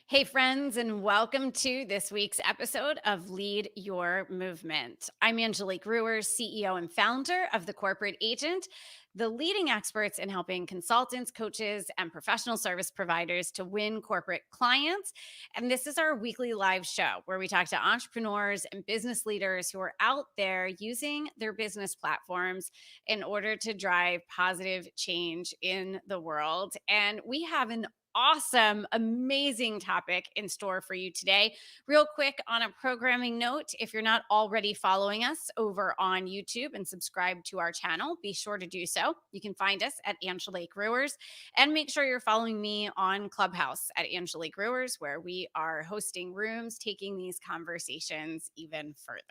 Hey, friends, and welcome to this week's episode of Lead Your Movement. I'm Angelique Rewers, CEO and founder of The Corporate Agent, the leading experts in helping consultants, coaches, and professional service providers to win corporate clients. And this is our weekly live show where we talk to entrepreneurs and business leaders who are out there using their business platforms in order to drive positive change in the world. And we have an awesome, amazing topic in store for you today. Real quick on a programming note, if you're not already following us over on YouTube and subscribe to our channel, be sure to do so. You can find us at Angelique Rewers, and make sure you're following me on Clubhouse at Angelique Rewers, where we are hosting rooms, taking these conversations even further.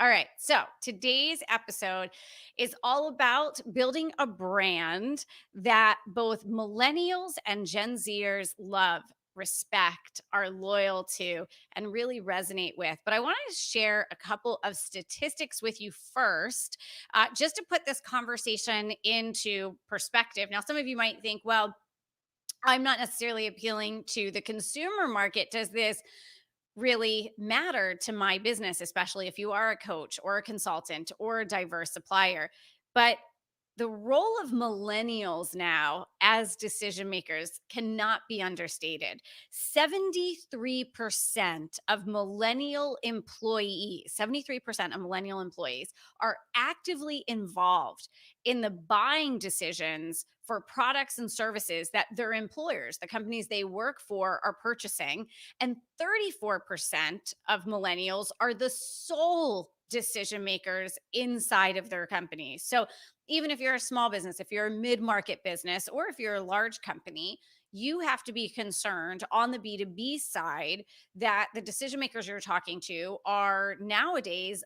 All right. So today's episode is all about building a brand that both millennials and Gen Zers love, respect, are loyal to, and really resonate with. But I want to share a couple of statistics with you first, just to put this conversation into perspective. Now, some of you might think, well, I'm not necessarily appealing to the consumer market. Does this really matter to my business, especially if you are a coach or a consultant or a diverse supplier? But the role of millennials now as decision makers cannot be understated. 73% of millennial employees, 73% of millennial employees are actively involved in the buying decisions for products and services that their employers, the companies they work for, are purchasing. And 34% of millennials are the sole decision makers inside of their companies. So even if you're a small business, if you're a mid-market business, or if you're a large company, you have to be concerned on the B2B side that the decision makers you're talking to are nowadays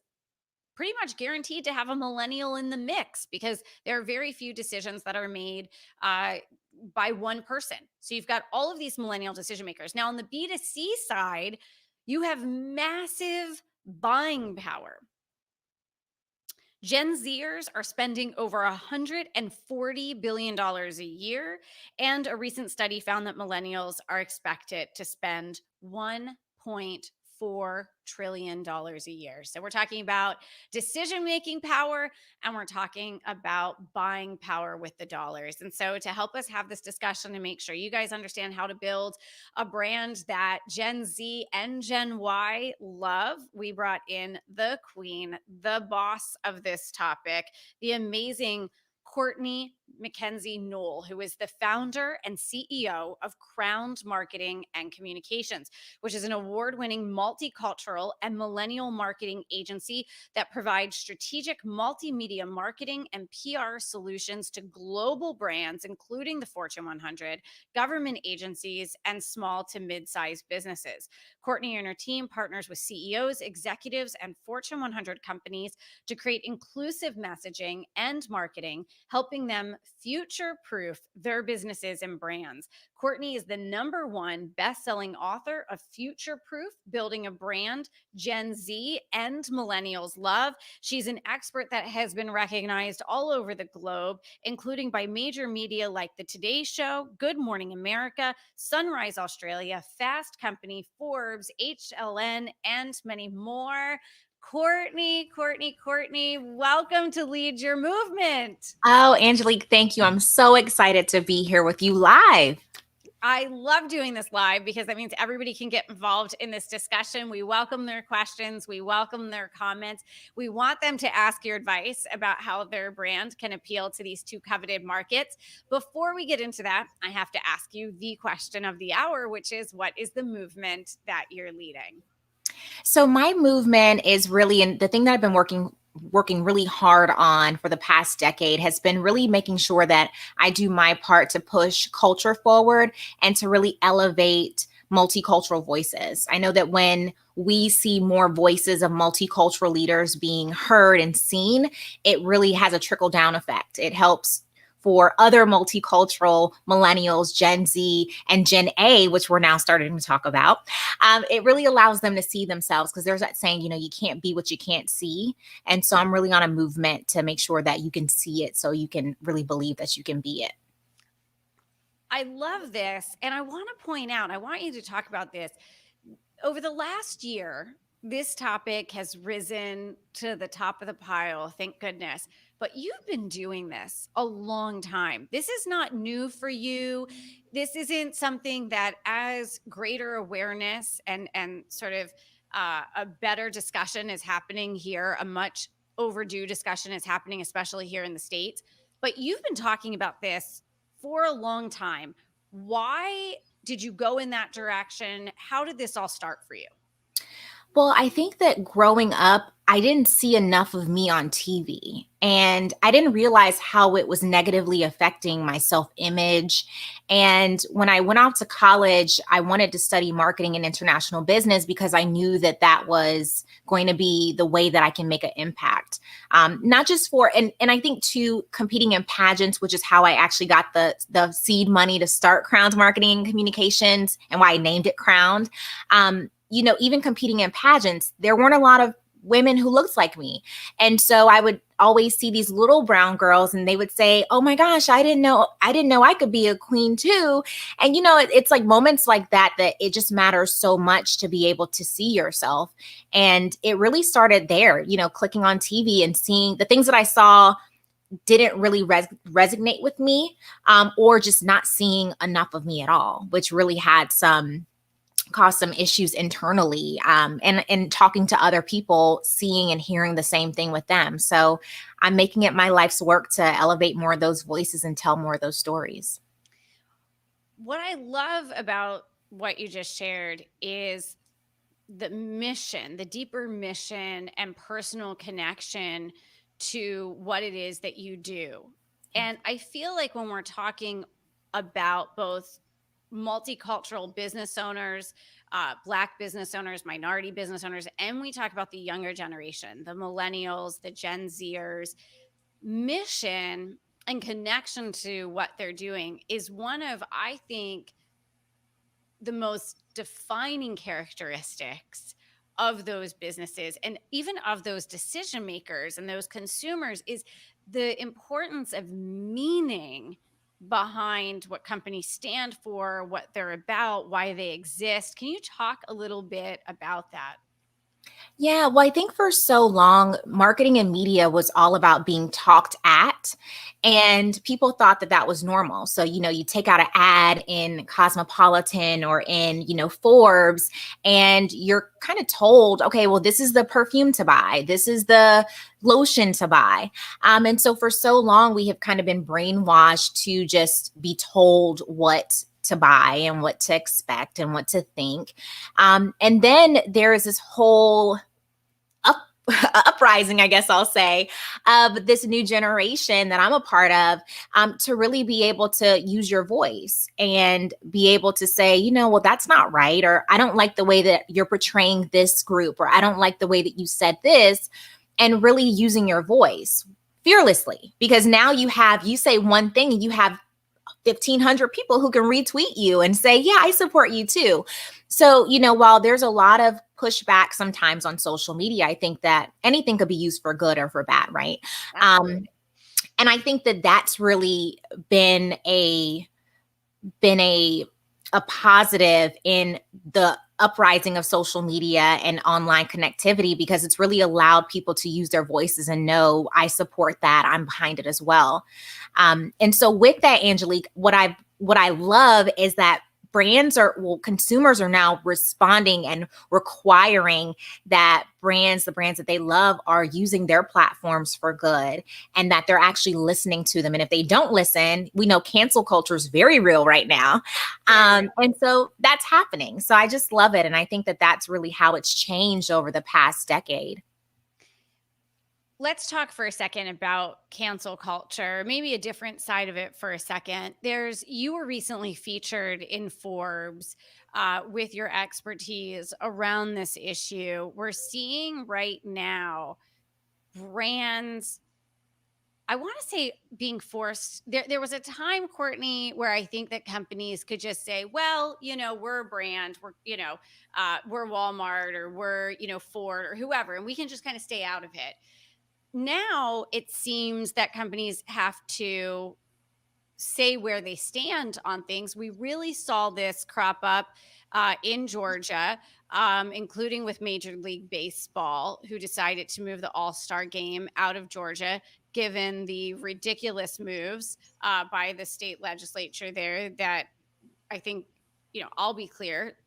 pretty much guaranteed to have a millennial in the mix, because there are very few decisions that are made by one person. So you've got all of these millennial decision makers. Now, on the B2C side, you have massive buying power. Gen Zers are spending over $140 billion a year. And a recent study found that millennials are expected to spend $1.4 trillion a year. So we're talking about decision-making power, and we're talking about buying power with the dollars. And so to help us have this discussion and make sure you guys understand how to build a brand that Gen Z and Gen Y love, we brought in the queen, the boss of this topic, the amazing Courtney Newell, who is the founder and CEO of Crowned Marketing and Communications, which is an award-winning multicultural and millennial marketing agency that provides strategic multimedia marketing and PR solutions to global brands, including the Fortune 100, government agencies, and small to mid-sized businesses. Courtney and her team partners with CEOs, executives, and Fortune 100 companies to create inclusive messaging and marketing, helping them future-proof their businesses and brands. Courtney is the #1 best-selling author of Future Proof: Building a Brand Gen Z and Millennials Love. She's an expert that has been recognized all over the globe, including by major media like The Today Show, Good Morning America, Sunrise Australia, Fast Company, Forbes, HLN, and many more. Courtney, welcome to Lead Your Movement. Oh, Angelique, thank you. I'm so excited to be here with you live. I love doing this live because that means everybody can get involved in this discussion. We welcome their questions. We welcome their comments. We want them to ask your advice about how their brand can appeal to these two coveted markets. Before we get into that, I have to ask you the question of the hour, which is, what is the movement that you're leading? So my movement is really, and the thing that I've been working really hard on for the past decade has been really making sure that I do my part to push culture forward and to really elevate multicultural voices. I know that when we see more voices of multicultural leaders being heard and seen, it really has a trickle down effect. It helps for other multicultural millennials, Gen Z, and Gen A, which we're now starting to talk about. It really allows them to see themselves, because there's that saying, you can't be what you can't see. And so I'm really on a movement to make sure that you can see it so you can really believe that you can be it. I love this. And I want to point out, I want you to talk about this. Over the last year, this topic has risen to the top of the pile, thank goodness. But you've been doing this a long time. This is not new for you. This isn't something that, as greater awareness and sort of a better discussion is happening here, a much overdue discussion is happening, especially here in the States. But you've been talking about this for a long time. Why did you go in that direction? How did this all start for you? Well, I think that growing up, I didn't see enough of me on TV. And I didn't realize how it was negatively affecting my self image. And when I went off to college, I wanted to study marketing and international business because I knew that that was going to be the way that I can make an impact. Not just for, and I think too, competing in pageants, which is how I actually got the seed money to start Crown's Marketing and Communications and why I named it Crowned. Even competing in pageants, there weren't a lot of women who looked like me. And so I would always see these little brown girls and they would say, "Oh my gosh, I didn't know I could be a queen too." And it's like moments like that it just matters so much to be able to see yourself. And it really started there, clicking on TV and seeing the things that I saw didn't really resonate with me, or just not seeing enough of me at all, which really had caused some issues internally, and talking to other people, seeing and hearing the same thing with them. So I'm making it my life's work to elevate more of those voices and tell more of those stories. What I love about what you just shared is the mission, the deeper mission and personal connection to what it is that you do. And I feel like when we're talking about both multicultural business owners, Black business owners, minority business owners, and we talk about the younger generation, the millennials, the Gen Zers, mission and connection to what they're doing is one of, I think, the most defining characteristics of those businesses and even of those decision makers and those consumers is the importance of meaning behind what companies stand for, what they're about, why they exist. Can you talk a little bit about that? Yeah, well, I think for so long, marketing and media was all about being talked at, and people thought that that was normal. So, you take out an ad in Cosmopolitan or in, Forbes, and you're kind of told, okay, well, this is the perfume to buy, this is the lotion to buy. And so for so long, we have kind of been brainwashed to just be told what to buy and what to expect and what to think. And then there is this whole up, uprising, I guess I'll say, of this new generation that I'm a part of, to really be able to use your voice and be able to say, well, that's not right, or I don't like the way that you're portraying this group, or I don't like the way that you said this, and really using your voice fearlessly, because now you say one thing and you have 1,500 people who can retweet you and say, yeah, I support you too. So, while there's a lot of pushback sometimes on social media, I think that anything could be used for good or for bad, right? And I think that that's really been a positive in the uprising of social media and online connectivity, because it's really allowed people to use their voices and know, I support that, I'm behind it as well. And so with that, Angelique, what I love is that consumers are now responding and requiring that the brands that they love are using their platforms for good, and that they're actually listening to them. And if they don't listen, we know cancel culture is very real right now. And so that's happening. So I just love it. And I think that that's really how it's changed over the past decade. Let's talk for a second about cancel culture, maybe a different side of it for a second. You were recently featured in Forbes with your expertise around this issue. We're seeing right now brands, I want to say, being forced. There was a time, Courtney, where I think that companies could just say, well, we're a brand, we're Walmart, or we're, Ford or whoever, and we can just kind of stay out of it. Now it seems that companies have to say where they stand on things. We really saw this crop up in Georgia, including with Major League Baseball, who decided to move the All-Star game out of Georgia, given the ridiculous moves by the state legislature there that I think, I'll be clear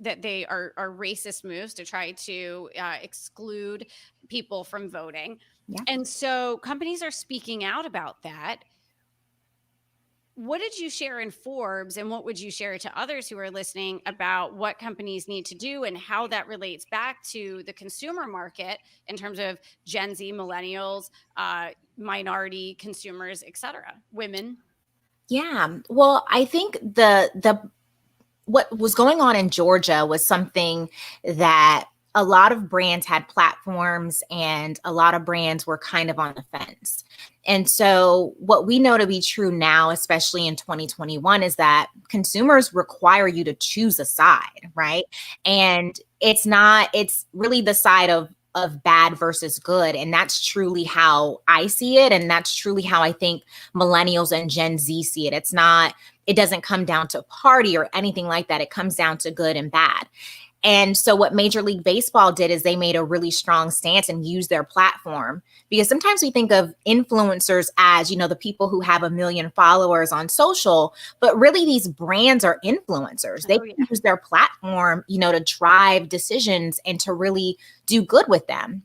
that they are racist moves to try to exclude people from voting. Yeah. And so companies are speaking out about that. What did you share in Forbes, and what would you share to others who are listening about what companies need to do and how that relates back to the consumer market in terms of Gen Z, millennials, minority consumers, et cetera, women? Yeah. Well, I think the what was going on in Georgia was something that a lot of brands had platforms and a lot of brands were kind of on the fence. And so what we know to be true now, especially in 2021, is that consumers require you to choose a side, right? And it's really the side of bad versus good. And that's truly how I see it. And that's truly how I think millennials and Gen Z see it. It doesn't come down to party or anything like that. It comes down to good and bad. And so what Major League Baseball did is they made a really strong stance and used their platform, because sometimes we think of influencers as, the people who have 1 million followers on social, but really these brands are influencers. They Oh, yeah. can use their platform, to drive decisions and to really do good with them.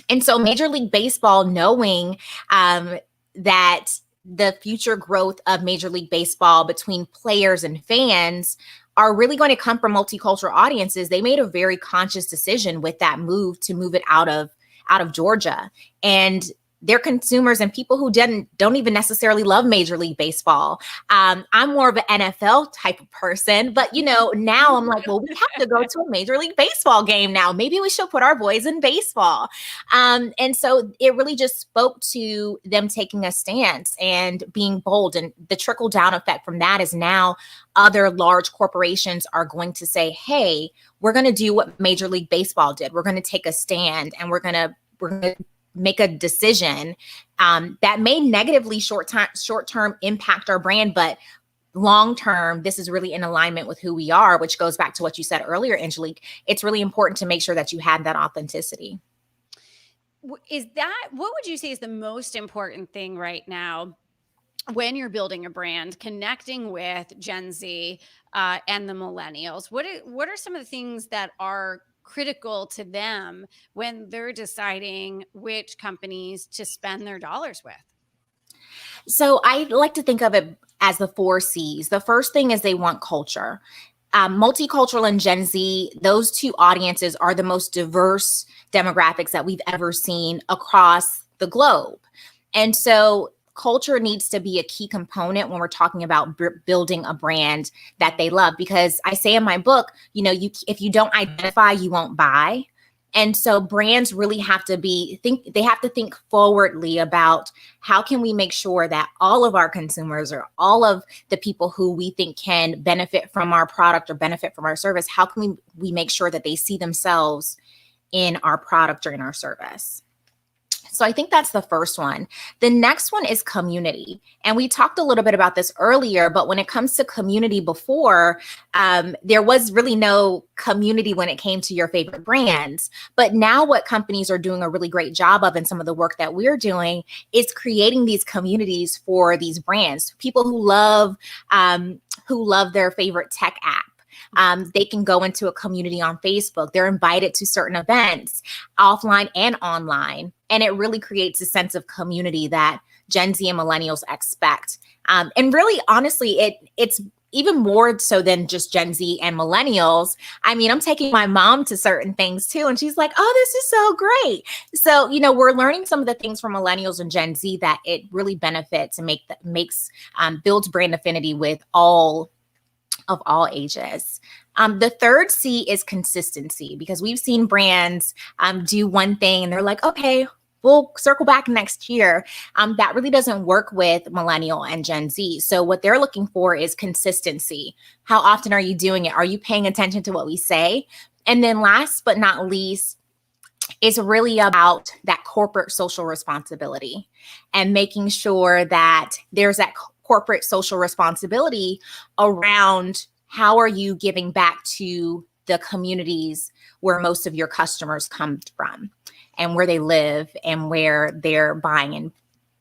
And so Major League Baseball, knowing that the future growth of Major League Baseball between players and fans are really going to come from multicultural audiences, they made a very conscious decision with that move to move it out of Georgia. And their consumers and people who don't even necessarily love Major League Baseball. I'm more of an NFL type of person, but now I'm like, well, we have to go to a Major League Baseball game now. Maybe we should put our boys in baseball. And so it really just spoke to them taking a stance and being bold. And the trickle down effect from that is now other large corporations are going to say, hey, we're going to do what Major League Baseball did. We're going to take a stand, and we're going to make a decision that may negatively short-term impact our brand, but long-term, this is really in alignment with who we are, which goes back to what you said earlier, Angelique. It's really important to make sure that you have that authenticity. What would you say is the most important thing right now when you're building a brand, connecting with Gen Z and the millennials? What are some of the things that are critical to them when they're deciding which companies to spend their dollars with? So I like to think of it as the 4 C's. The first thing is they want culture. Multicultural and Gen Z, those two audiences are the most diverse demographics that we've ever seen across the globe. And so culture needs to be a key component when we're talking about building a brand that they love. Because I say in my book, if you don't identify, you won't buy. And so brands really have to think forwardly about how can we make sure that all of our consumers, or all of the people who we think can benefit from our product or benefit from our service, how can we make sure that they see themselves in our product or in our service? So I think that's the first one. The next one is community. And we talked a little bit about this earlier, but when it comes to community before, there was really no community when it came to your favorite brands. But now what companies are doing a really great job of, and some of the work that we're doing, is creating these communities for these brands. People who love their favorite tech app. They can go into a community on Facebook. They're invited to certain events, offline and online. And it really creates a sense of community that Gen Z and millennials expect. And really, honestly, it's even more so than just Gen Z and millennials. I mean, I'm taking my mom to certain things too, and she's like, oh, this is so great. So, we're learning some of the things from millennials and Gen Z that it really benefits and builds brand affinity with all ages. The third C is consistency, because we've seen brands do one thing and they're like, okay, we'll circle back next year. That really doesn't work with millennial and Gen Z. So what they're looking for is consistency. How often are you doing it? Are you paying attention to what we say? And then last but not least, it's really about that corporate social responsibility and making sure that there's that corporate social responsibility around how are you giving back to the communities where most of your customers come from and where they live and where they're buying and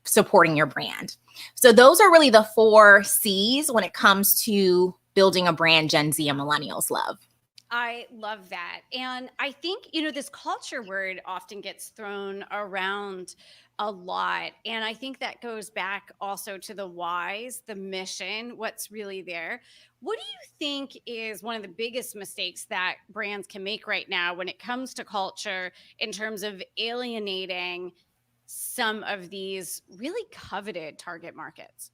supporting your brand. So those are really the 4 C's when it comes to building a brand Gen Z and millennials love. I love that. And I think, this culture word often gets thrown around a lot. And I think that goes back also to the whys, the mission, what's really there. What do you think is one of the biggest mistakes that brands can make right now when it comes to culture in terms of alienating some of these really coveted target markets?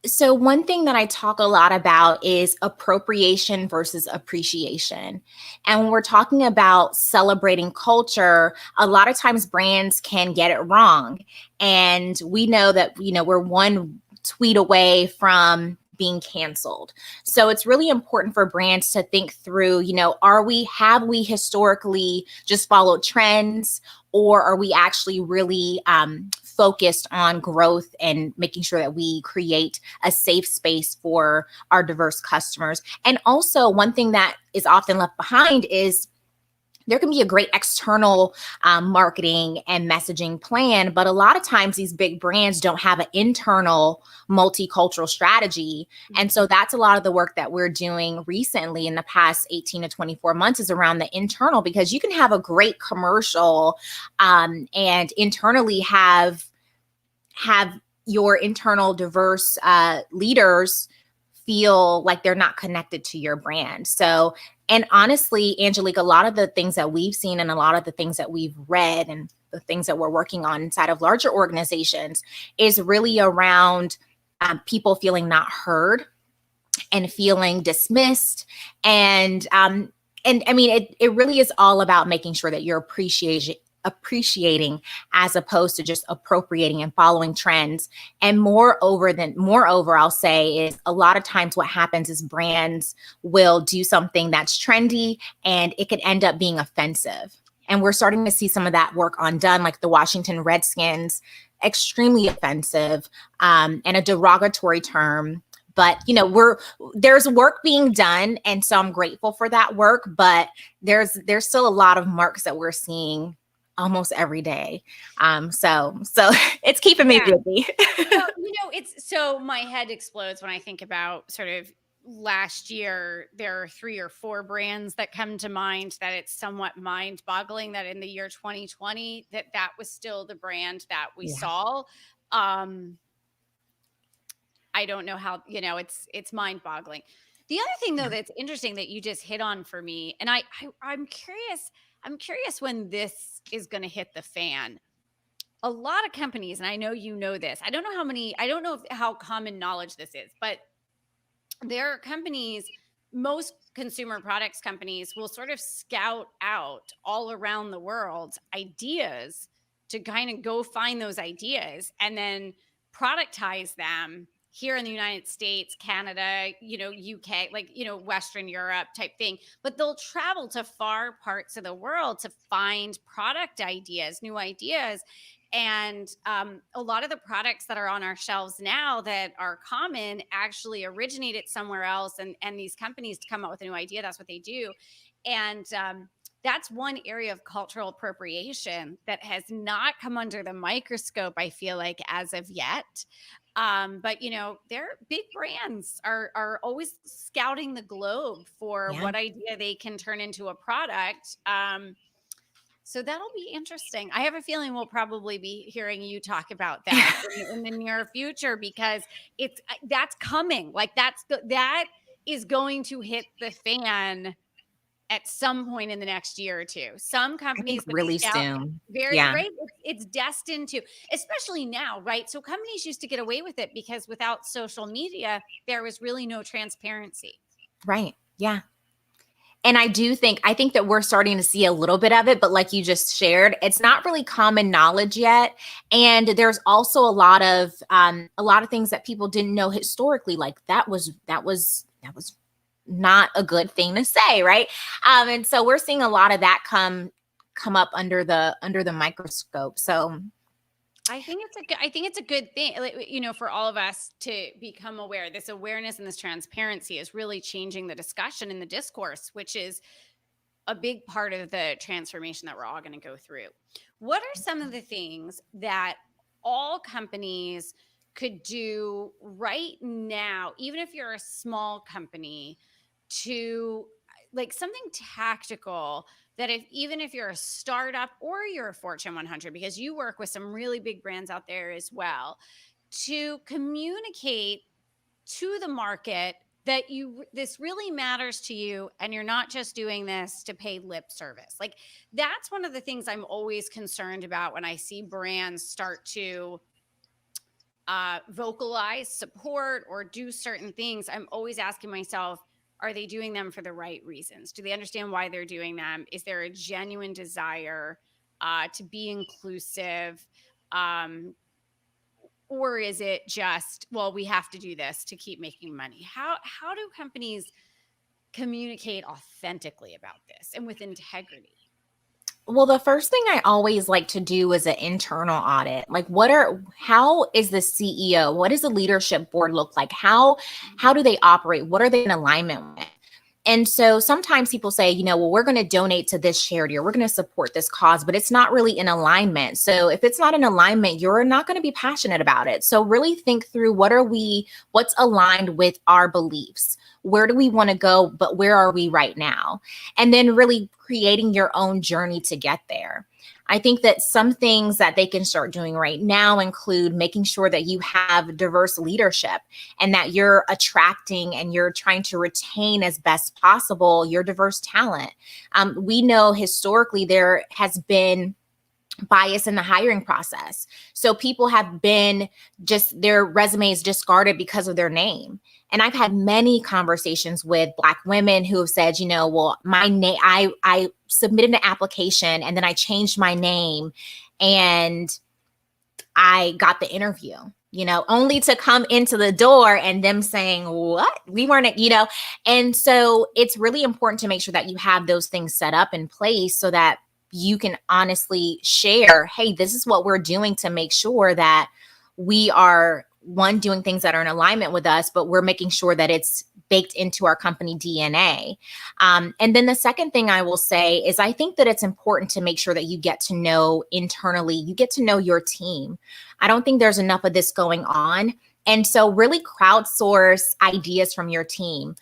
So one thing that I talk a lot about is appropriation versus appreciation. And when we're talking about celebrating culture, a lot of times brands can get it wrong. And we know that, we're one tweet away from being canceled. So it's really important for brands to think through, have we historically just followed trends, or are we actually really focused on growth and making sure that we create a safe space for our diverse customers? And also, one thing that is often left behind is there can be a great external marketing and messaging plan, but a lot of times these big brands don't have an internal multicultural strategy. And so that's a lot of the work that we're doing recently in the past 18 to 24 months is around the internal, because you can have a great commercial and internally have your internal diverse leaders feel like they're not connected to your brand. So, and honestly, Angelique, a lot of the things that we've seen and a lot of the things that we've read and the things that we're working on inside of larger organizations is really around people feeling not heard and feeling dismissed. And I mean, it really is all about making sure that you're appreciating as opposed to just appropriating and following trends. And moreover, I'll say is a lot of times what happens is brands will do something that's trendy and it could end up being offensive. And we're starting to see some of that work undone, like the Washington Redskins, extremely offensive and a derogatory term. But, there's work being done. And so I'm grateful for that work, but there's still a lot of marks that we're seeing almost every day. So it's keeping me busy. Well, it's so my head explodes when I think about sort of last year. There are 3 or 4 brands that come to mind that it's somewhat mind boggling that in the year 2020, that was still the brand that we saw. I don't know how, it's mind boggling. The other thing though, that's interesting that you just hit on for me, and I'm curious when this is going to hit the fan. A lot of companies, and I know you know this, I don't know how common knowledge this is, but there are companies, most consumer products companies will sort of scout out all around the world ideas to kind of go find those ideas and then productize them here in the United States, Canada, UK, Western Europe type thing. But they'll travel to far parts of the world to find product ideas, new ideas. And a lot of the products that are on our shelves now that are common actually originated somewhere else. And these companies to come up with a new idea, that's what they do. And that's one area of cultural appropriation that has not come under the microscope, I feel like, as of yet. But their big brands are always scouting the globe for what idea they can turn into a product. So that'll be interesting. I have a feeling we'll probably be hearing you talk about that in the near future, because that's coming. Like that is going to hit the fan at some point in the next year or two. Some companies really soon. Right. It's destined to, especially now, right? So companies used to get away with it because without social media, there was really no transparency. Right. Yeah. And I think that we're starting to see a little bit of it, but like you just shared, it's not really common knowledge yet. And there's also a lot of things that people didn't know historically, like that was not a good thing to say, right? And so we're seeing a lot of that come up under the microscope. So I think it's a good thing, like, for all of us to become aware. This awareness and this transparency is really changing the discussion and the discourse, which is a big part of the transformation that we're all going to go through. What are some of the things that all companies could do right now, even if you're a small company, to like something tactical that even if you're a startup or you're a Fortune 100, because you work with some really big brands out there as well, to communicate to the market that this really matters to you and you're not just doing this to pay lip service. Like, that's one of the things I'm always concerned about when I see brands start to vocalize support or do certain things. I'm always asking myself, are they doing them for the right reasons? Do they understand why they're doing them? Is there a genuine desire to be inclusive? Or is it just, well, we have to do this to keep making money? How do companies communicate authentically about this and with integrity? Well, the first thing I always like to do is an internal audit. Like, how is the CEO? What does the leadership board look like? How do they operate? What are they in alignment with? And so sometimes people say, well, we're going to donate to this charity or we're going to support this cause, but it's not really in alignment. So if it's not in alignment, you're not going to be passionate about it. So really think through what's aligned with our beliefs. Where do we want to go, but where are we right now? And then really creating your own journey to get there. I think that some things that they can start doing right now include making sure that you have diverse leadership and that you're attracting and you're trying to retain as best possible your diverse talent. We know historically there has been bias in the hiring process. So people have been their resumes discarded because of their name. And I've had many conversations with Black women who have said, well, my name, I submitted an application and then I changed my name and I got the interview, only to come into the door and them saying, what? We weren't, and so it's really important to make sure that you have those things set up in place so that you can honestly share, hey, this is what we're doing to make sure that we are doing things that are in alignment with us, but we're making sure that it's baked into our company DNA. And then the second thing I will say is I think that it's important to make sure that you get to know internally, you get to know your team. I don't think there's enough of this going on. And so really crowdsource ideas from your team,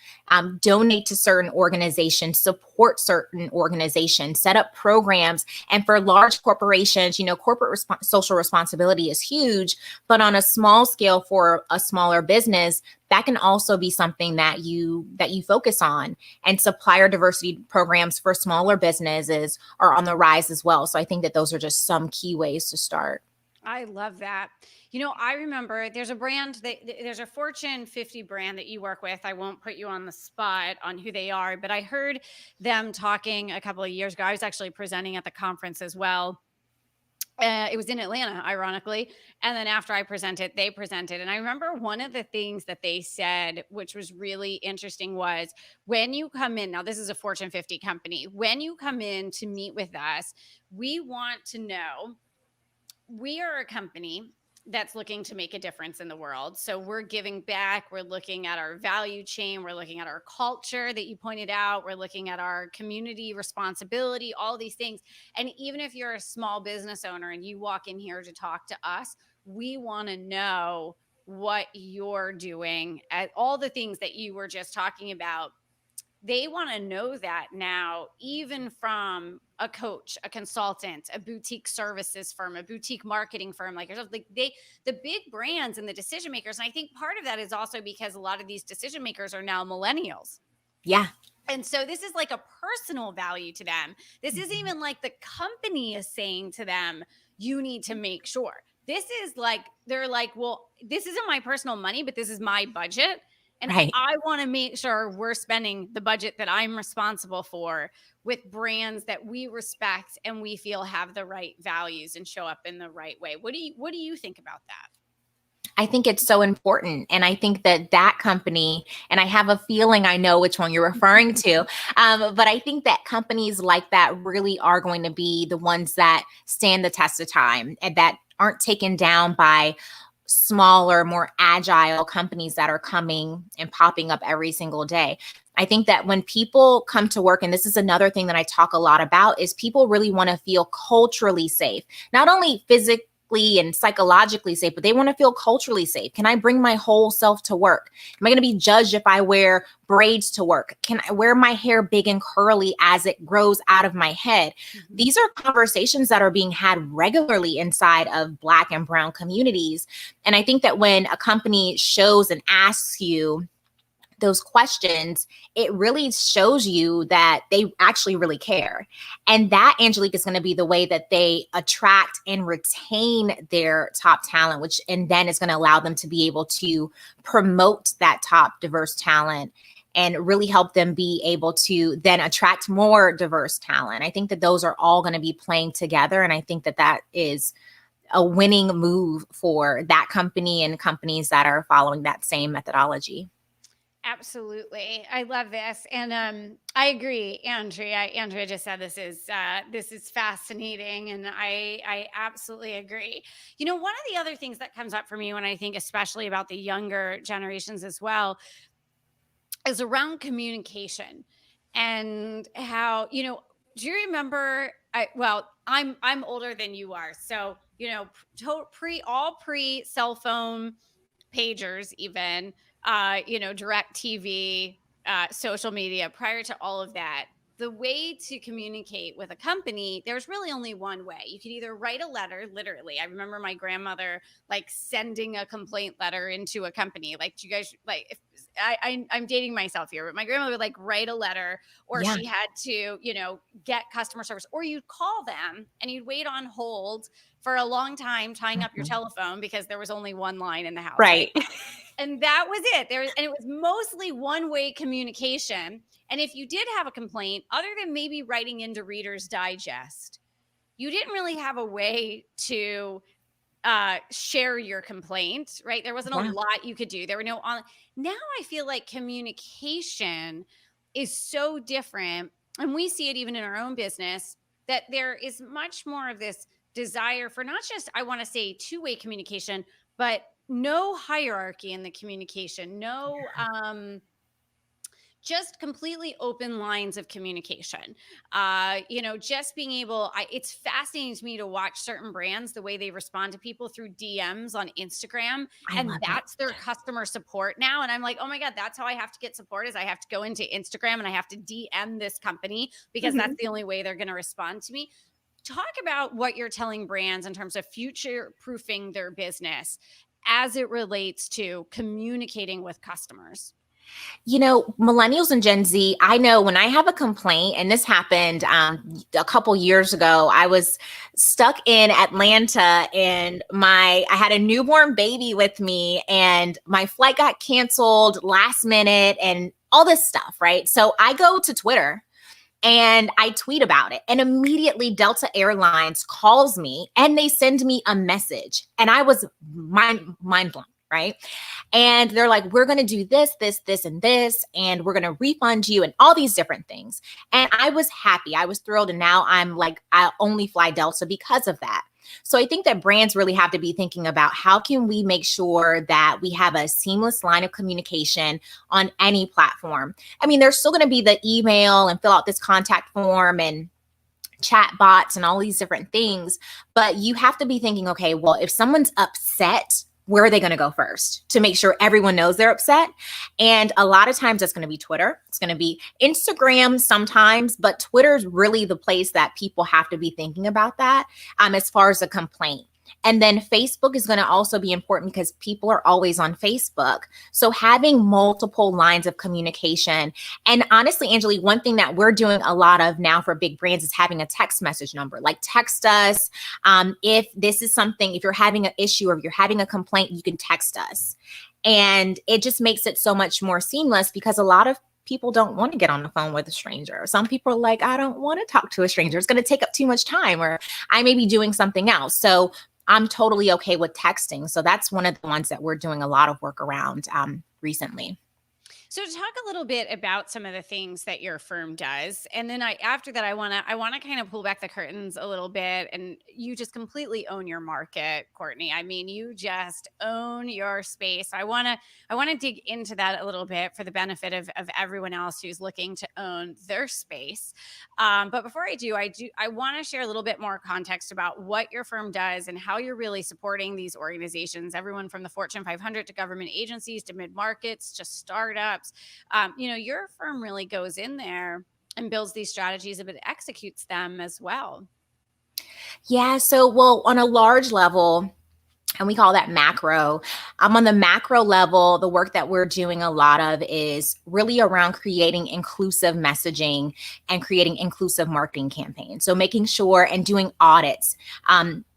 donate to certain organizations, support certain organizations, set up programs. And for large corporations, corporate social responsibility is huge, but on a small scale for a smaller business, that can also be something that you focus on. And supplier diversity programs for smaller businesses are on the rise as well. So I think that those are just some key ways to start. I love that. I remember there's a Fortune 50 brand that you work with. I won't put you on the spot on who they are, but I heard them talking a couple of years ago. I was actually presenting at the conference as well. It was in Atlanta, ironically. And then after I presented, they presented. And I remember one of the things that they said, which was really interesting, was when you come in, now this is a Fortune 50 company, when you come in to meet with us, we want to know we are a company that's looking to make a difference in the world. So we're giving back. We're looking at our value chain. We're looking at our culture that you pointed out. We're looking at our community responsibility, all these things. And even if you're a small business owner and you walk in here to talk to us, we want to know what you're doing at all the things that you were just talking about. They want to know that now, even from a coach, a consultant, a boutique services firm, a boutique marketing firm like yourself. Like the big brands and the decision makers. And I think part of that is also because a lot of these decision makers are now millennials. Yeah. And so this is like a personal value to them. This isn't even like the company is saying to them, you need to make sure. This is like, they're like, well, this isn't my personal money, but this is my budget. And right. I want to make sure we're spending the budget that I'm responsible for with brands that we respect and we feel have the right values and show up in the right way. What do you think about that? I think it's so important. And I think that company, and I have a feeling I know which one you're referring to, but I think that companies like that really are going to be the ones that stand the test of time and that aren't taken down by smaller, more agile companies that are coming and popping up every single day. I think that when people come to work, and this is another thing that I talk a lot about, is people really want to feel culturally safe, not only physically and psychologically safe, but they want to feel culturally safe. Can I bring my whole self to work? Am I going to be judged if I wear braids to work? Can I wear my hair big and curly as it grows out of my head? Mm-hmm. These are conversations that are being had regularly inside of Black and Brown communities. And I think that when a company shows and asks you those questions, it really shows you that they actually really care. And that, Angelique, is going to be the way that they attract and retain their top talent, which and then is going to allow them to be able to promote that top diverse talent and really help them be able to then attract more diverse talent. I think that those are all going to be playing together. And I think that that is a winning move for that company and companies that are following that same methodology. Absolutely. I love this. And I agree, Andrea. Andrea just said this is fascinating. And I absolutely agree. You know, one of the other things that comes up for me when I think especially about the younger generations as well is around communication and how, you know, do you remember I'm older than you are. So, you know, pre cell phone pagers, even you know, direct TV, social media, prior to all of that, the way to communicate with a company, there's really only one way. You could either write a letter, literally. I remember my grandmother like sending a complaint letter into a company. Like, do you guys like if I'm dating myself here, but my grandmother would like write a letter, or she had to, you know, get customer service, or you'd call them and you'd wait on hold for a long time, tying up your telephone because there was only one line in the house. Right. And that was it. And it was mostly one-way communication. And if you did have a complaint, other than maybe writing into Reader's Digest, you didn't really have a way to share your complaint, right? There wasn't a lot you could do. There were no now I feel like communication is so different. And we see it even in our own business, that there is much more of this desire for not just, I want to say, two-way communication, but no hierarchy in the communication, no just completely open lines of communication. You know, just being able, it's fascinating to me to watch certain brands, the way they respond to people through DMs on Instagram. And that's their customer support now. And I'm like, oh my God, that's how I have to get support, is I have to go into Instagram and I have to DM this company because that's the only way they're going to respond to me. Talk about what you're telling brands in terms of future proofing their business as it relates to communicating with customers. You know, millennials and Gen Z, I know when I have a complaint, and this happened a couple years ago, I was stuck in Atlanta and I had a newborn baby with me and my flight got canceled last minute and all this stuff, right? So I go to Twitter and I tweet about it, and immediately Delta Airlines calls me and they send me a message, and I was mind blown. Right. And they're like, we're going to do this, this, this, and this, and we're going to refund you and all these different things. And I was happy. I was thrilled. And now I'm like, I only fly Delta because of that. So I think that brands really have to be thinking about how can we make sure that we have a seamless line of communication on any platform. I mean, there's still going to be the email and fill out this contact form and chat bots and all these different things. But you have to be thinking, okay, well, if someone's upset, where are they going to go first to make sure everyone knows they're upset? And a lot of times that's going to be Twitter. It's going to be Instagram sometimes, but Twitter is really the place that people have to be thinking about that as far as a complaint. And then Facebook is going to also be important because people are always on Facebook. So having multiple lines of communication. And honestly, Angelique, one thing that we're doing a lot of now for big brands is having a text message number. Like, text us. If this is something, if you're having an issue or if you're having a complaint, you can text us. And it just makes it so much more seamless because a lot of people don't want to get on the phone with a stranger. Some people are like, I don't want to talk to a stranger. It's going to take up too much time, or I may be doing something else. So I'm totally okay with texting. So that's one of the ones that we're doing a lot of work around recently. So to talk a little bit about some of the things that your firm does, and then after that I want to kind of pull back the curtains a little bit, and you just completely own your market, Courtney. I mean, you just own your space. I want to dig into that a little bit for the benefit of everyone else who's looking to own their space. But before I want to share a little bit more context about what your firm does and how you're really supporting these organizations, everyone from the Fortune 500 to government agencies to mid markets to startups. Your firm really goes in there and builds these strategies, but it executes them as well. Yeah. So, well, on a large level, and we call that macro. On the macro level, the work that we're doing a lot of is really around creating inclusive messaging and creating inclusive marketing campaigns. So making sure and doing audits.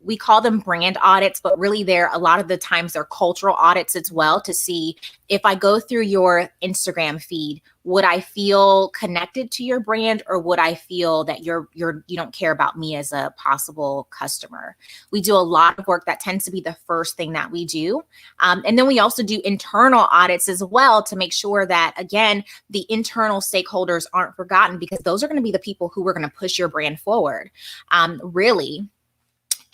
We call them brand audits, but really a lot of the times they're cultural audits as well, to see if I go through your Instagram feed, would I feel connected to your brand, or would I feel that you don't care about me as a possible customer? We do a lot of work that tends to be the first thing that we do. And then we also do internal audits as well to make sure that, again, the internal stakeholders aren't forgotten, because those are going to be the people who are going to push your brand forward, really.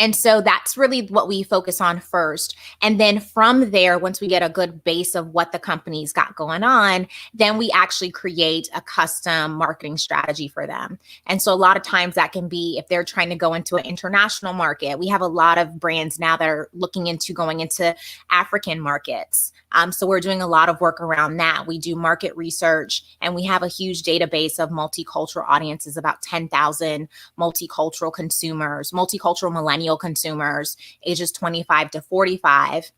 And so that's really what we focus on first. And then from there, once we get a good base of what the company's got going on, then we actually create a custom marketing strategy for them. And so a lot of times that can be if they're trying to go into an international market. We have a lot of brands now that are looking into going into African markets. So we're doing a lot of work around that. We do market research, and we have a huge database of multicultural audiences, about 10,000 multicultural consumers, multicultural millennial consumers, ages 25 to 45.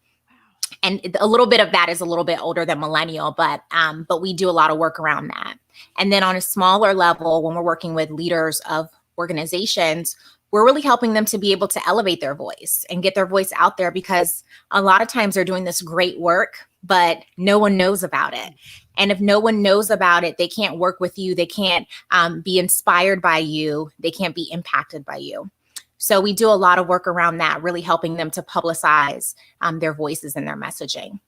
And a little bit of that is a little bit older than millennial, but we do a lot of work around that. And then on a smaller level, when we're working with leaders of organizations, we're really helping them to be able to elevate their voice and get their voice out there, because a lot of times they're doing this great work, but no one knows about it. And if no one knows about it, they can't work with you. They can't be inspired by you. They can't be impacted by you. So we do a lot of work around that, really helping them to publicize their voices and their messaging.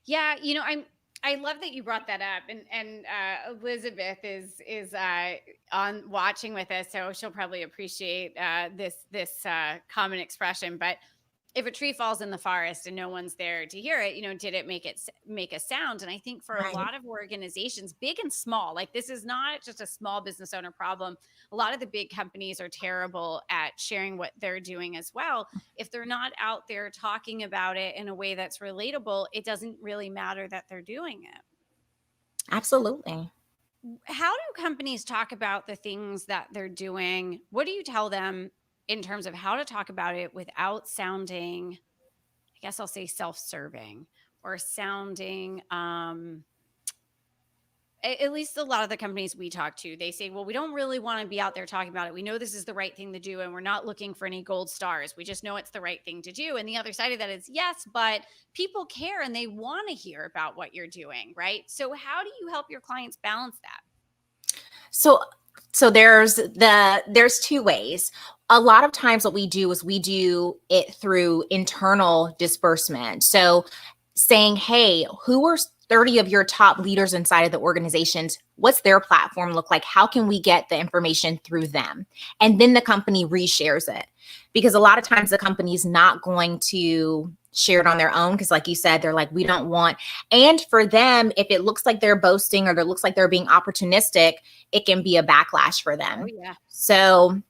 Yeah, I love that you brought that up, and Elizabeth is on watching with us, so she'll probably appreciate this common expression. But if a tree falls in the forest and no one's there to hear it, did it make a sound? And I think for a Right. lot of organizations, big and small, like this is not just a small business owner problem. A lot of the big companies are terrible at sharing what they're doing as well. If they're not out there talking about it in a way that's relatable, it doesn't really matter that they're doing it. Absolutely. How do companies talk about the things that they're doing? What do you tell them in terms of how to talk about it without sounding, I guess I'll say self-serving, or sounding at least a lot of the companies we talk to, they say, well, we don't really want to be out there talking about it. We know this is the right thing to do, and we're not looking for any gold stars. We just know it's the right thing to do. And the other side of that is, yes, but people care and they want to hear about what you're doing, right? So how do you help your clients balance that? So there's two ways. A lot of times what we do is we do it through internal disbursement. So saying, hey, who are 30 of your top leaders inside of the organizations? What's their platform look like? How can we get the information through them? And then the company reshares it. Because a lot of times the company's not going to share it on their own, because like you said, they're like, we don't want. And for them, if it looks like they're boasting or it looks like they're being opportunistic, it can be a backlash for Oh, them. yeah. So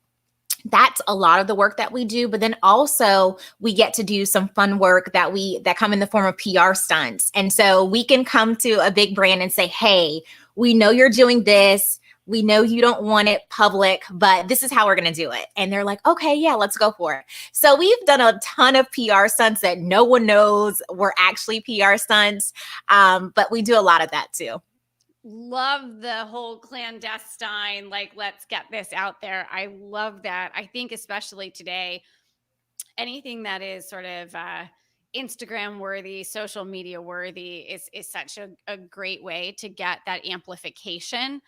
that's a lot of the work that we do. But then also we get to do some fun work that come in the form of PR stunts. And so we can come to a big brand and say, hey, we know you're doing this. We know you don't want it public, but this is how we're going to do it. And they're like, okay, yeah, let's go for it. So we've done a ton of PR stunts that no one knows were actually PR stunts. But we do a lot of that too. Love the whole clandestine, like, let's get this out there. I love that. I think, especially today, anything that is sort of Instagram worthy, social media worthy is such a great way to get that amplification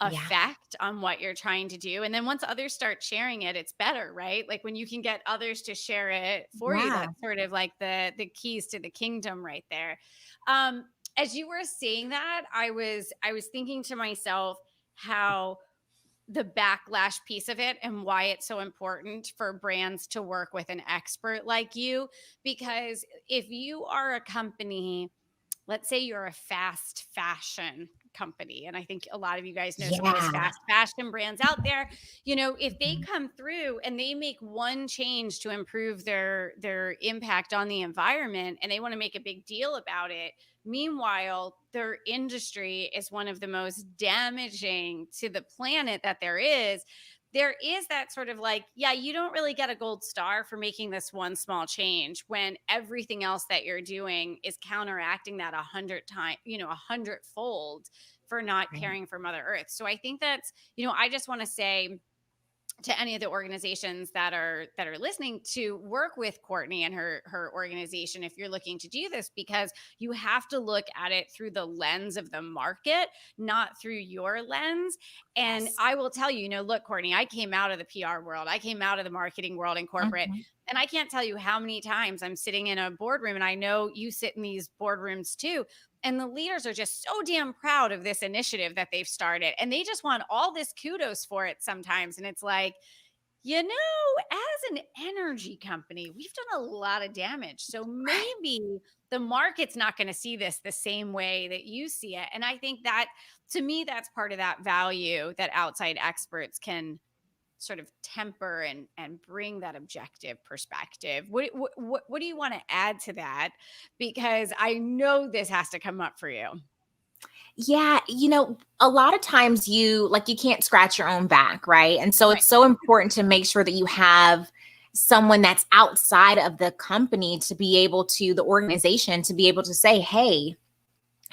Yeah. effect on what you're trying to do. And then once others start sharing it, it's better, right? Like when you can get others to share it for you, Yeah. that's sort of like the keys to the kingdom right there. Um, as you were saying that, I was thinking to myself how the backlash piece of it and why it's so important for brands to work with an expert like you. Because if you are a company, let's say you're a fast fashion company, and I think a lot of you guys know some of those Yeah. fast fashion brands out there. If they Mhm. come through and they make one change to improve their impact on the environment, and they want to make a big deal about it, meanwhile their industry is one of the most damaging to the planet that there is that sort of like, yeah, you don't really get a gold star for making this one small change when everything else that you're doing is counteracting that 100 times, 100-fold for not Right. caring for Mother Earth. So I think I just want to say to any of the organizations that are listening to work with Courtney and her organization if you're looking to do this, because you have to look at it through the lens of the market, not through your lens. And Yes. I will tell you, look, Courtney, I came out of the PR world, I came out of the marketing world in corporate, Mhm. and I can't tell you how many times I'm sitting in a boardroom, and I know you sit in these boardrooms too, and the leaders are just so damn proud of this initiative that they've started. And they just want all this kudos for it sometimes. And it's like, as an energy company, we've done a lot of damage. So Right. maybe the market's not going to see this the same way that you see it. And I think that, to me, that's part of that value that outside experts can sort of temper and bring that objective perspective. What do you want to add to that? Because I know this has to come up for you. Yeah, a lot of times you can't scratch your own back, right? And so Right. it's so important to make sure that you have someone that's outside of the company to be able to the organization to be able to say, "Hey,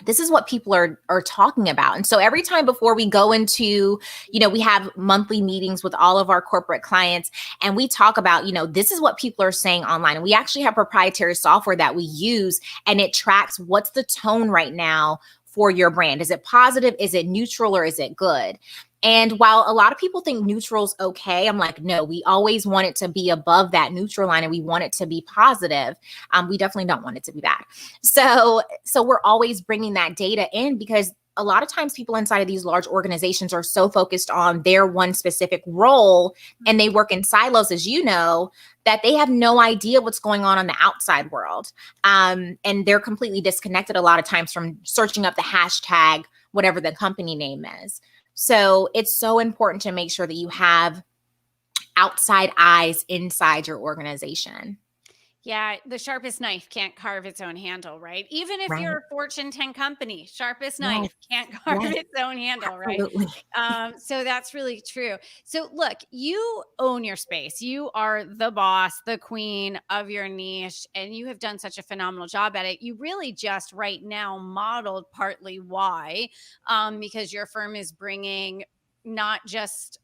this is what people are talking about." And so every time before we go into, we have monthly meetings with all of our corporate clients, and we talk about, this is what people are saying online. And we actually have proprietary software that we use, and it tracks what's the tone right now for your brand. Is it positive? Is it neutral? Or is it good? And while a lot of people think neutral's okay, I'm like, no, we always want it to be above that neutral line, and we want it to be positive. We definitely don't want it to be bad. So we're always bringing that data in, because a lot of times people inside of these large organizations are so focused on their one specific role, and they work in silos, as you know, that they have no idea what's going on the outside world. And they're completely disconnected a lot of times from searching up the hashtag, whatever the company name is. So it's so important to make sure that you have outside eyes inside your organization. Yeah, the sharpest knife can't carve its own handle, right? Even if Right. you're a Fortune 10 company, sharpest Yes. knife can't carve Yes. its own handle, right? Absolutely. So that's really true. So look, you own your space. You are the boss, the queen of your niche, and you have done such a phenomenal job at it. You really just right now modeled partly why, because your firm is bringing not just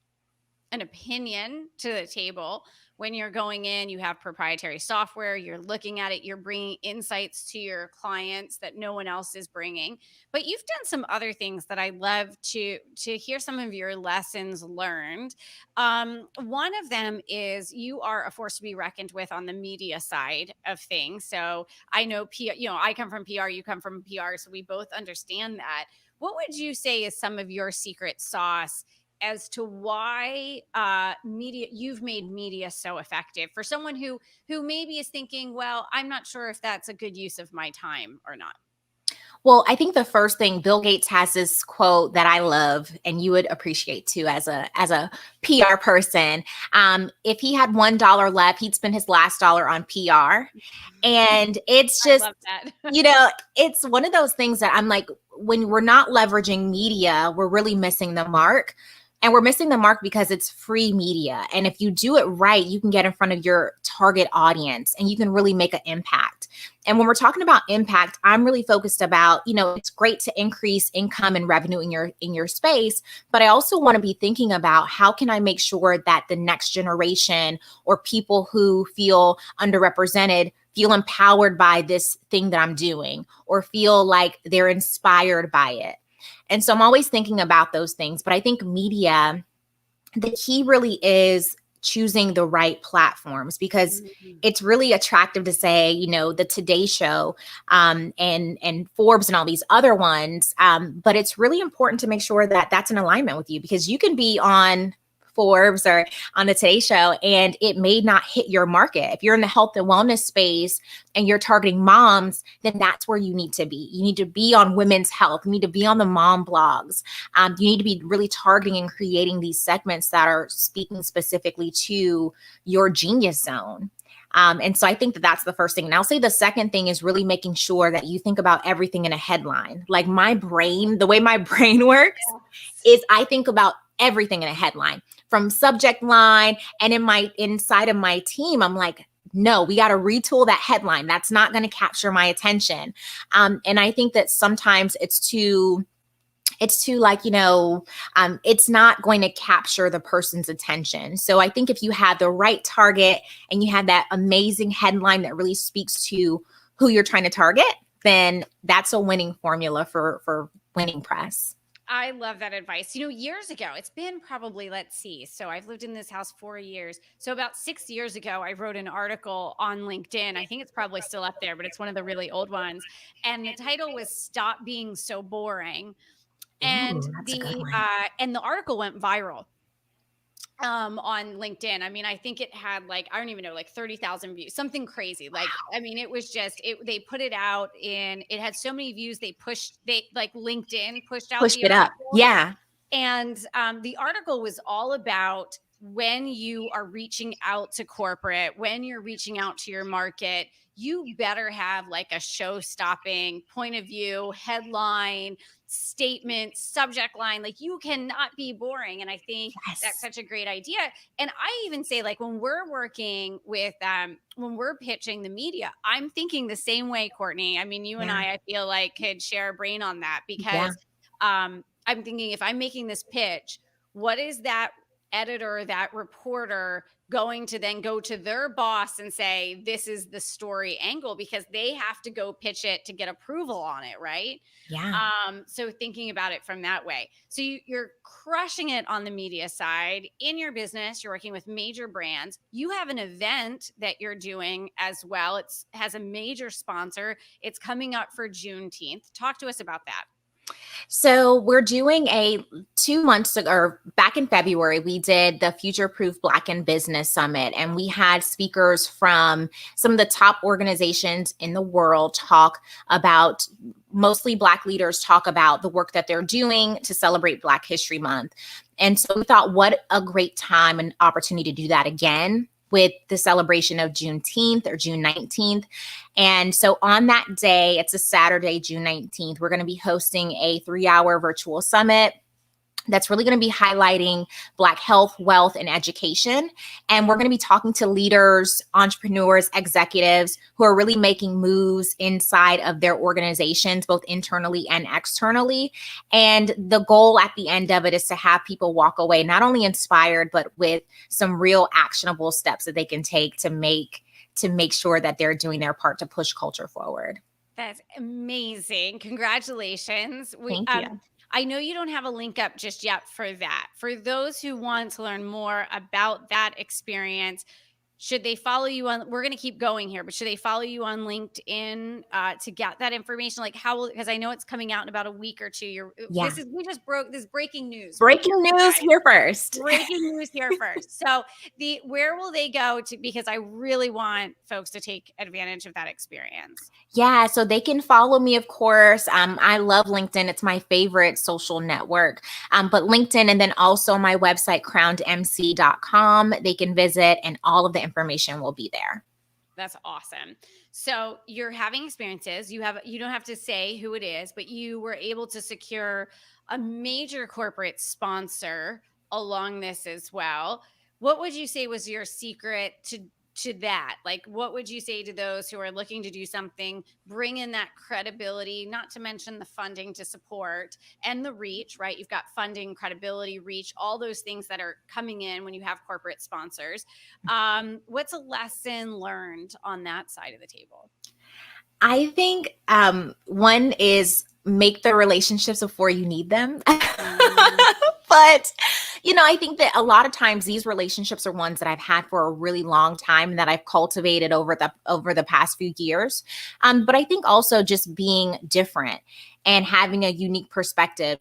an opinion to the table. When you're going in, you have proprietary software, you're looking at it, you're bringing insights to your clients that no one else is bringing. But you've done some other things that I love to hear some of your lessons learned. One of them is you are a force to be reckoned with on the media side of things. So I know I come from PR, you come from PR, so we both understand that. What would you say is some of your secret sauce as to why you've made media so effective for someone who maybe is thinking, well, I'm not sure if that's a good use of my time or not. Well, I think the first thing, Bill Gates has this quote that I love, and you would appreciate too as a PR person. If he had $1 left, he'd spend his last dollar on PR. And it's I just, love that. it's one of those things that I'm like, when we're not leveraging media, we're really missing the mark. And we're missing the mark because it's free media. And if you do it right, you can get in front of your target audience and you can really make an impact. And when we're talking about impact, I'm really focused about, it's great to increase income and revenue in your space, but I also want to be thinking about how can I make sure that the next generation or people who feel underrepresented feel empowered by this thing that I'm doing, or feel like they're inspired by it. And so I'm always thinking about those things. But I think media, the key really is choosing the right platforms, because Mhm. it's really attractive to say, the Today Show, and Forbes and all these other ones. But it's really important to make sure that that's in alignment with you, because you can be on Forbes or on the Today Show and it may not hit your market. If you're in the health and wellness space and you're targeting moms, then that's where you need to be. You need to be on women's health. You need to be on the mom blogs. You need to be really targeting and creating these segments that are speaking specifically to your genius zone. And so I think that that's the first thing. And I'll say the second thing is really making sure that you think about everything in a headline. Like the way my brain works Yes. is I think about everything in a headline, from subject line, and inside of my team, I'm like, no, we got to retool that headline. That's not going to capture my attention. And I think that sometimes it's too like, it's not going to capture the person's attention. So I think if you have the right target and you have that amazing headline that really speaks to who you're trying to target, then that's a winning formula for winning press. I love that advice. Years ago, it's been probably, let's see. So I've lived in this house 4 years. So about 6 years ago, I wrote an article on LinkedIn. I think it's probably still up there, but it's one of the really old ones. And the title was "Stop Being So Boring." And Ooh, that's a good the one. and the article went viral on LinkedIn. I mean, I think it had like, I don't even know, like 30,000 views, something crazy. Like, I mean, it was just they put it out and it had so many views. They like LinkedIn pushed out Pushed the it up. article. Yeah. And the article was all about when you are reaching out to corporate, when you're reaching out to your market, you better have like a show stopping point of view, headline, statement, subject line. Like, you cannot be boring. And I think that's Yes. such a great idea. And I even say, like, when we're working with, when we're pitching the media, I'm thinking the same way, Courtney. I mean, you and Yeah. I feel like could share a brain on that, Yeah. because I'm thinking, if I'm making this pitch, what is that editor, that reporter going to then go to their boss and say, this is the story angle, because they have to go pitch it to get approval on it, right? Yeah. So thinking about it from that way. So you're crushing it on the media side in your business. You're working with major brands. You have an event that you're doing as well. It has a major sponsor. It's coming up for Juneteenth. Talk to us about that. So we're doing a 2 months ago, or back in February, we did the Future Proof Black in Business Summit, and we had speakers from some of the top organizations in the world talk about, mostly Black leaders, talk about the work that they're doing to celebrate Black History Month. And so we thought, what a great time and opportunity to do that again with the celebration of Juneteenth, or June 19th. And so on that day, it's a Saturday, June 19th, we're going to be hosting a 3-hour virtual summit that's really going to be highlighting Black health, wealth, and education. And we're going to be talking to leaders, entrepreneurs, executives who are really making moves inside of their organizations, both internally and externally. And the goal at the end of it is to have people walk away not only inspired, but with some real actionable steps that they can take to make sure that they're doing their part to push culture forward. That's amazing. Congratulations. Thank you. I know you don't have a link up just yet for that. For those who want to learn more about that experience, should they follow you on, we're going to keep going here, but should they follow you on LinkedIn to get that information? Like, how will, because I know it's coming out in about a week or two. Yeah. We just broke this breaking news. Breaking news here first. Breaking news here first. So where will they go to? Because I really want folks to take advantage of that experience. Yeah, so they can follow me, of course. I love LinkedIn. It's my favorite social network. But LinkedIn, and then also my website, crownedmc.com, they can visit, and all of the information will be there. That's awesome. So you're having experiences. You don't have to say who it is, but you were able to secure a major corporate sponsor along this as well. What would you say was your secret to that? Like, what would you say to those who are looking to do something, bring in that credibility, not to mention the funding to support and the reach, right? You've got funding, credibility, reach, all those things that are coming in when you have corporate sponsors. What's a lesson learned on that side of the table? I think one is make the relationships before you need them. But, I think that a lot of times these relationships are ones that I've had for a really long time and that I've cultivated over the past few years. But I think also just being different and having a unique perspective.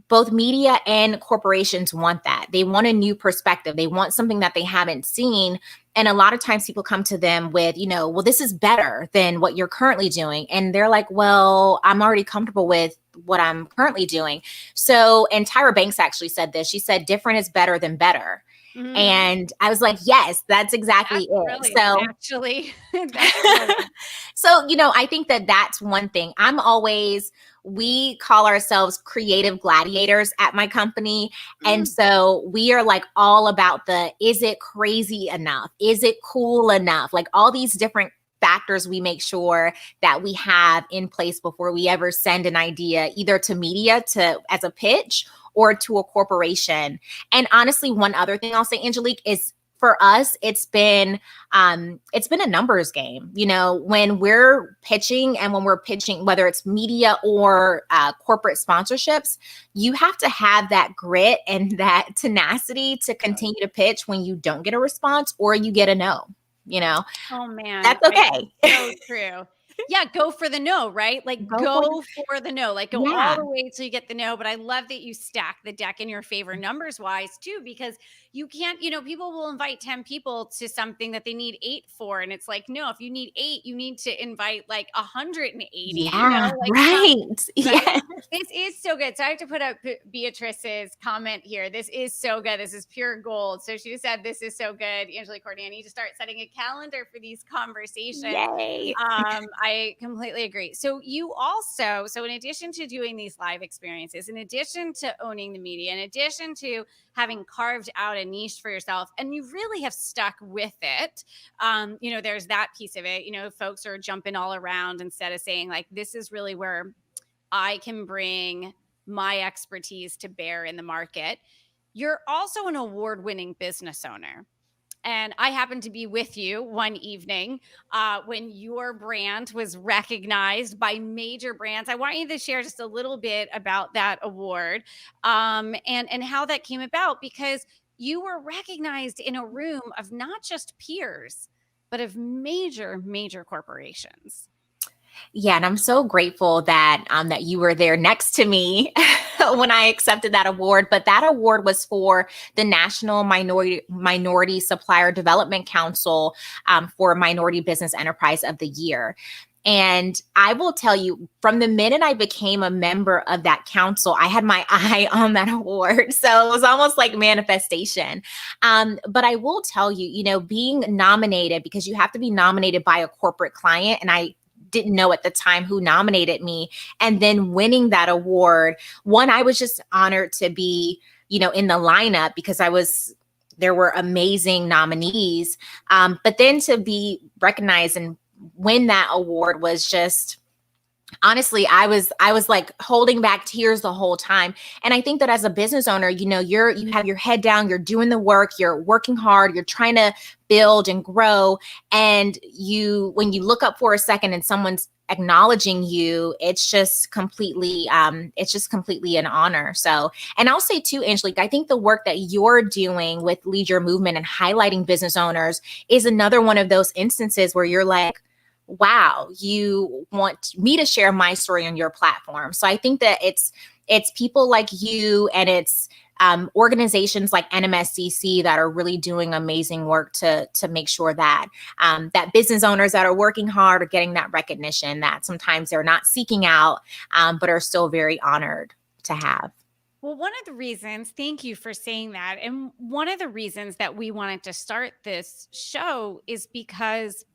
Both media and corporations want that. They want a new perspective. They want something that they haven't seen. And a lot of times people come to them with, well, this is better than what you're currently doing. And they're like, well, I'm already comfortable with what I'm currently doing. So, and Tyra Banks actually said this. She said, different is better than better. Mhm. And I was like, yes, that's exactly That's it. brilliant, So, actually. That's brilliant. so, I think that that's one thing. We call ourselves creative gladiators at my company. And Mm. so we are like all about is it crazy enough? Is it cool enough? Like all these different factors we make sure that we have in place before we ever send an idea either to media as a pitch or to a corporation. And honestly, one other thing I'll say, Angelique, is for us, it's been a numbers game. When we're pitching and when we're pitching, whether it's media or corporate sponsorships, you have to have that grit and that tenacity to continue to pitch when you don't get a response or you get a no. You know, Oh man, that's okay. so true. Yeah, go for the no, right? Like Go for go for the no. Like go all yeah, the way till you get the no. But I love that you stack the deck in your favor numbers wise too, because you can't, people will invite 10 people to something that they need 8 for. And it's like, no, if you need 8, you need to invite like 180, yeah, like right, right? yes, This is so good. So I have to put up Beatrice's comment here. This is so good. This is pure gold. So she just said, "This is so good." Angela, Courtney, I need to start setting a calendar for these conversations. yay, I completely agree. So in addition to doing these live experiences, in addition to owning the media, in addition to having carved out a niche for yourself, and you really have stuck with it. There's that piece of it. Folks are jumping all around instead of saying like, "This is really where I can bring my expertise to bear in the market." You're also an award winning business owner. And I happened to be with you one evening when your brand was recognized by major brands. I want you to share just a little bit about that award and how that came about, because you were recognized in a room of not just peers, but of major, major corporations. yeah, and I'm so grateful that you were there next to me when I accepted that award. But that award was for the National Minority Supplier Development Council for Minority Business Enterprise of the Year. And I will tell you, from the minute I became a member of that council, I had my eye on that award. So it was almost like manifestation. But I will tell you, being nominated, because you have to be nominated by a corporate client. And I didn't know at the time who nominated me, and then winning that award. One, I was just honored to be, in the lineup because there were amazing nominees. But then to be recognized and win that award was just, honestly, I was like holding back tears the whole time. And I think that as a business owner, you have your head down, you're doing the work, you're working hard, you're trying to build and grow. And when you look up for a second and someone's acknowledging you, it's just completely an honor. So, and I'll say too, Angelique, I think the work that you're doing with Lead Your Movement and highlighting business owners is another one of those instances where you're like, wow, you want me to share my story on your platform. So I think that it's people like you, and it's organizations like NMSCC that are really doing amazing work to make sure that that business owners that are working hard are getting that recognition that sometimes they're not seeking out, but are still very honored to have. Well, one of the reasons, thank you for saying that. And one of the reasons that we wanted to start this show is because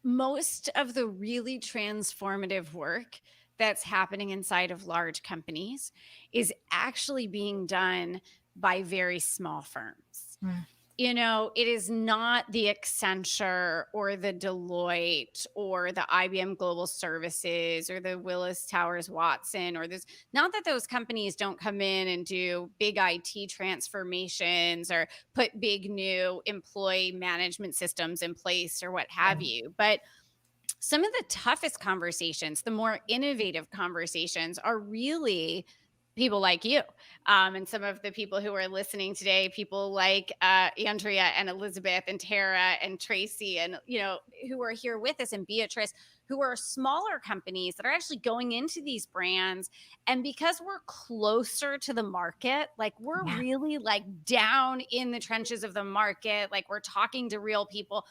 most of the really transformative work that's happening inside of large companies is actually being done by very small firms. Mm. It is not the Accenture or the Deloitte or the IBM Global Services or the Willis Towers Watson or this. Not that those companies don't come in and do big IT transformations or put big new employee management systems in place or what have you, but some of the toughest conversations, the more innovative conversations, are really people like you, and some of the people who are listening today, people like Andrea and Elizabeth and Tara and Tracy, and who are here with us, and Beatrice, who are smaller companies that are actually going into these brands. And because we're closer to the market, like we're Yeah. really like down in the trenches of the market, like we're talking to real people.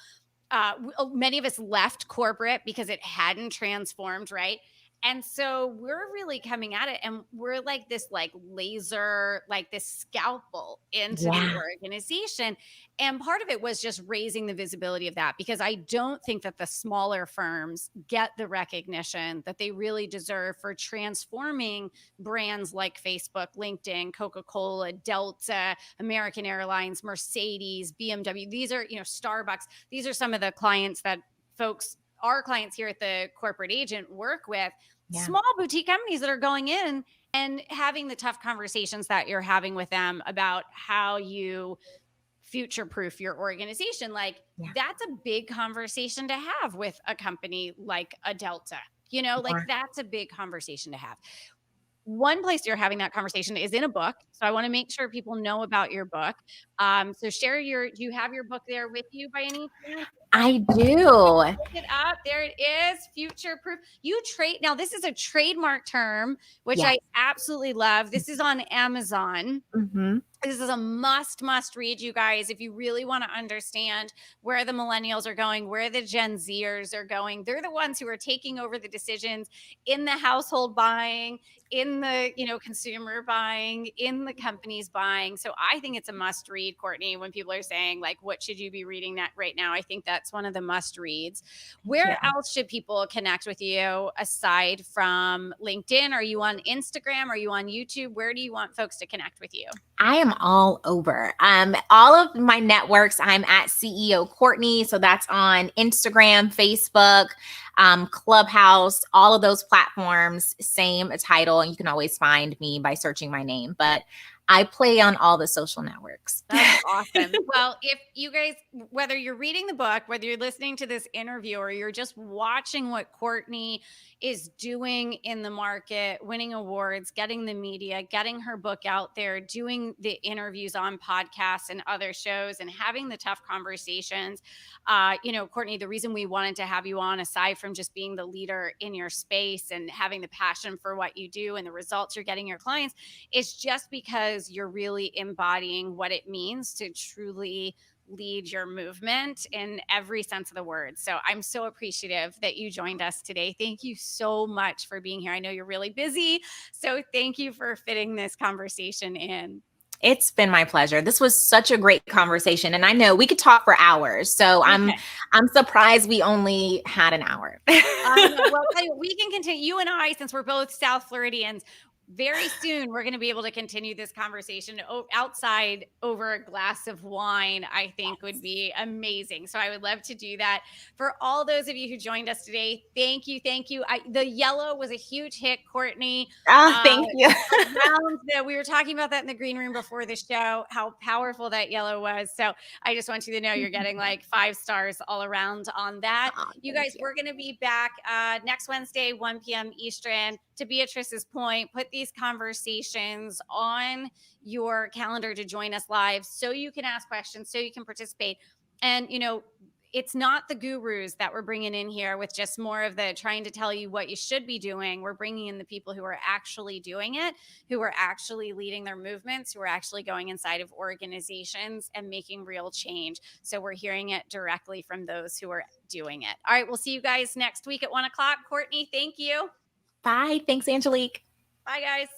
Many of us left corporate because it hadn't transformed, right? And so we're really coming at it, and we're like this like laser, like this scalpel into the Yeah. organization. And part of it was just raising the visibility of that, because I don't think that the smaller firms get the recognition that they really deserve for transforming brands like Facebook, LinkedIn, Coca-Cola, Delta, American Airlines, Mercedes, BMW. These are, Starbucks. These are some of the clients that our clients here at the corporate agent work with. Yeah. Small boutique companies that are going in and having the tough conversations that you're having with them about how you future proof your organization. Like, Yeah. that's a big conversation to have with a company like a Delta. Like, Yeah. that's a big conversation to have. One place you're having that conversation is in a book. So I want to make sure people know about your book. So do you have your book there with you by any chance? I do. Look it up. There it is. Future proof. Now this is a trademark term, which Yeah. I absolutely love. This is on Amazon. Hmm. This is a must read, you guys, if you really want to understand where the millennials are going, where the Gen Zers are going. They're the ones who are taking over the decisions in the household buying, in the, consumer buying, in the companies buying. So I think it's a must read, Courtney, when people are saying like, what should you be reading that right now? I think that's one of the must reads. Thank you. Where else should people connect with you aside from LinkedIn? Are you on Instagram? Are you on YouTube? Where do you want folks to connect with you? I am all over. All of my networks, I'm at CEO Courtney. So that's on Instagram, Facebook, Clubhouse, all of those platforms, same title. And you can always find me by searching my name. But I play on all the social networks. That's awesome. Well, if you guys, whether you're reading the book, whether you're listening to this interview, or you're just watching what Courtney is doing in the market, winning awards, getting the media, getting her book out there, doing the interviews on podcasts and other shows, and having the tough conversations. Courtney, the reason we wanted to have you on, aside from just being the leader in your space and having the passion for what you do and the results you're getting your clients, is just because you're really embodying what it means to truly lead your movement in every sense of the word. So I'm so appreciative that you joined us today. Thank you so much for being here. I know you're really busy, so thank you for fitting this conversation in. It's been my pleasure. This was such a great conversation, and I know we could talk for hours. So Okay. I'm surprised we only had an hour. I know. Well, tell you what, we can continue. You and I, since we're both South Floridians, very soon we're going to be able to continue this conversation outside over a glass of wine. I think would be amazing. So I would love to do that. For all those of you who joined us today, thank you, thank you. The yellow was a huge hit, Courtney. Thank you. We were talking about that in the green room before the show, how powerful that yellow was. So I just want you to know you're getting like 5 stars all around on that. You Thank guys, you. we're going to be back next Wednesday, 1 p.m. Eastern. To Beatrice's point, put these conversations on your calendar to join us live so you can ask questions, so you can participate. And, it's not the gurus that we're bringing in here with just more of the trying to tell you what you should be doing. We're bringing in the people who are actually doing it, who are actually leading their movements, who are actually going inside of organizations and making real change. So we're hearing it directly from those who are doing it. All right, we'll see you guys next week at 1 o'clock. Courtney, thank you. Bye. Thanks, Angelique. Bye, guys.